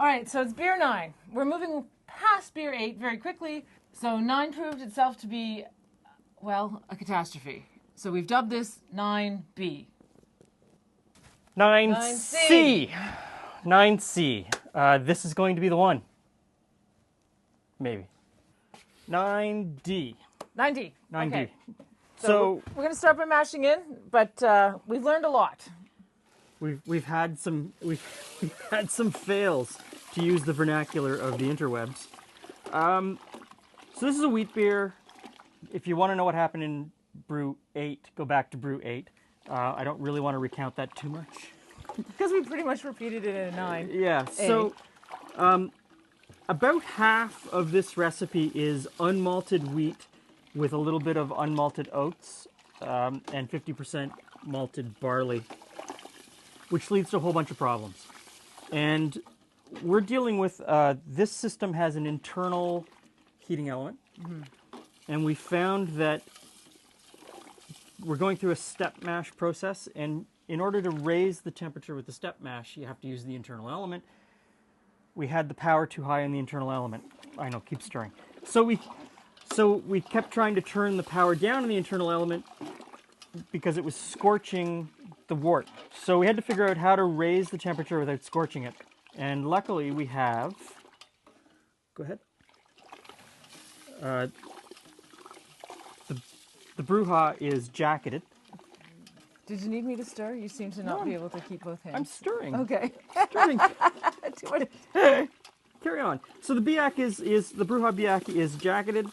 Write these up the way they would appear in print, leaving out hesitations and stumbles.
All right, so it's beer 9. We're moving past beer 8 very quickly. So 9 proved itself to be, well, a catastrophe. So we've dubbed this 9B. 9C. 9C. This is going to be the one. Maybe. 9D. 9D. 9D. Okay. So we're going to start by mashing in, but we've learned a lot. we've had some fails, to use the vernacular of the interwebs. So this is a wheat beer. If you want to know what happened in Brew 8, go back to Brew 8. I don't really want to recount that too much. Because we pretty much repeated it in a 9. Yeah, so about half of this recipe is unmalted wheat with a little bit of unmalted oats and 50% malted barley, which leads to a whole bunch of problems. And we're dealing with, this system has an internal heating element. Mm-hmm. And we found that we're going through a step mash process, and in order to raise the temperature with the step mash, you have to use the internal element. We had the power too high on the internal element. I know, keep stirring. So we kept trying to turn the power down on the internal element because it was scorching the wort. So we had to figure out how to raise the temperature without scorching it. And luckily we have, go ahead. The BrewHouse is jacketed. Did you need me to stir? You seem to not be able to keep both hands. I'm stirring. Okay. Stirring. Too much. Carry on. So the biac the BrewHouse biac is jacketed,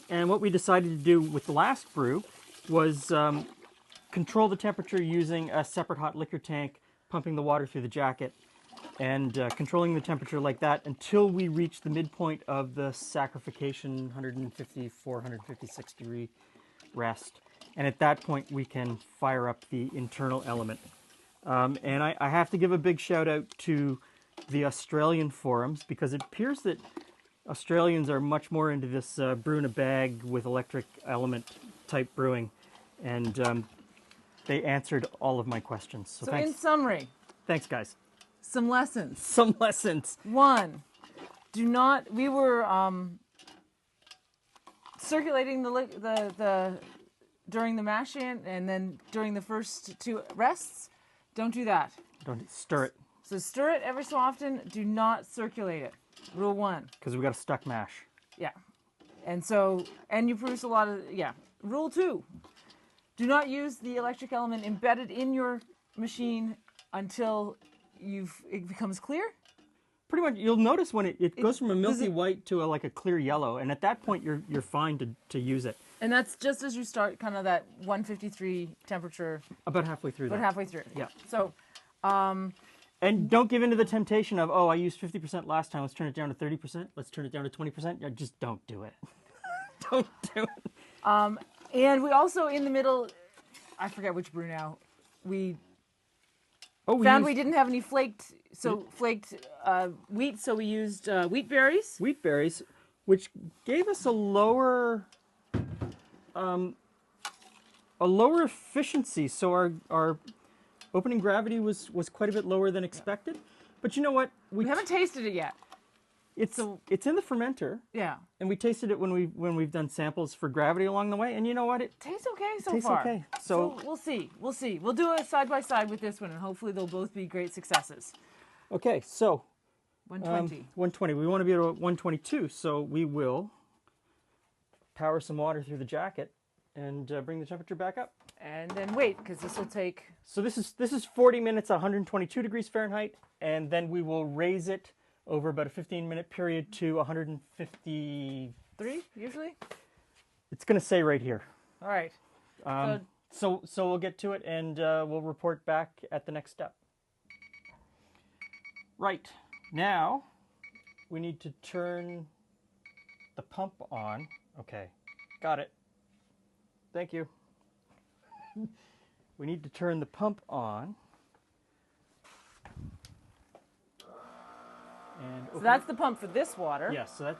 and what we decided to do with the last brew was control the temperature using a separate hot liquor tank, pumping the water through the jacket, and controlling the temperature like that until we reach the midpoint of the saccharification 154, 156 degree rest. And at that point, we can fire up the internal element. And I have to give a big shout out to the Australian forums, because it appears that Australians are much more into this brew in a bag with electric element type brewing. And they answered all of my questions. So thanks. In summary. Thanks, guys. Some lessons. Some lessons. 1, do not, we were circulating the during the mash in, and then during the first 2 rests. Don't do that. Don't stir it. So stir it every so often. Do not circulate it. Rule 1. Because we got a stuck mash. Yeah. And you produce a lot of, yeah. Rule 2. Do not use the electric element embedded in your machine until it becomes clear. Pretty much, you'll notice when it goes from a milky white to like a clear yellow, and at that point you're fine to use it. And that's just as you start kind of that 153 temperature. About halfway through. About halfway through. Yeah. So, and don't give in to the temptation of, oh, I used 50% last time, let's turn it down to 30%, let's turn it down to 20%. Yeah, just don't do it. Don't do it. And we also, in the middle, I forget which brew now, we found we didn't have any flaked wheat, so we used wheat berries. Wheat berries, which gave us a lower efficiency. So our opening gravity was quite a bit lower than expected. But you know what? We haven't tasted it yet. It's in the fermenter. Yeah. And we tasted it when we've done samples for gravity along the way, and you know what? It tastes okay so tastes far. Okay. So we'll see. We'll do it side by side with this one, and hopefully they'll both be great successes. Okay, so 120. 120. We want to be at 122, so we will power some water through the jacket and bring the temperature back up. And then wait, because this will take. So this is 40 minutes, 122 degrees Fahrenheit, and then we will raise it over about a 15-minute period to 153 usually. It's going to say right here. All right. So we'll get to it, and we'll report back at the next step. Right. Now we need to turn the pump on. Okay. Got it. Thank you. We need to turn the pump on. So that's the pump for this water. Yes, so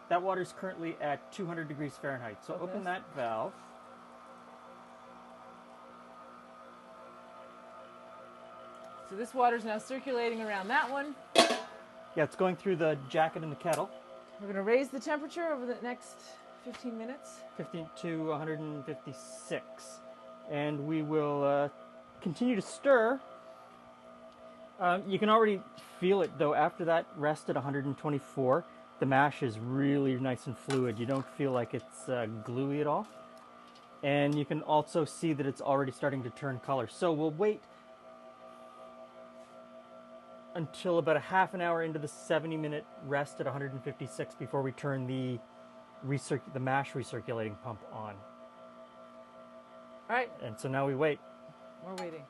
that water is currently at 200 degrees Fahrenheit. So open that valve. So this water is now circulating around that one. Yeah, it's going through the jacket in the kettle. We're going to raise the temperature over the next 15 minutes. 50 to 156. And we will continue to stir. You can already feel it though. After that rest at 124, the mash is really nice and fluid. You don't feel like it's gluey at all. And you can also see that it's already starting to turn color. So we'll wait until about a half an hour into the 70-minute rest at 156 before we turn the mash recirculating pump on. All right. And so now we wait. We're waiting.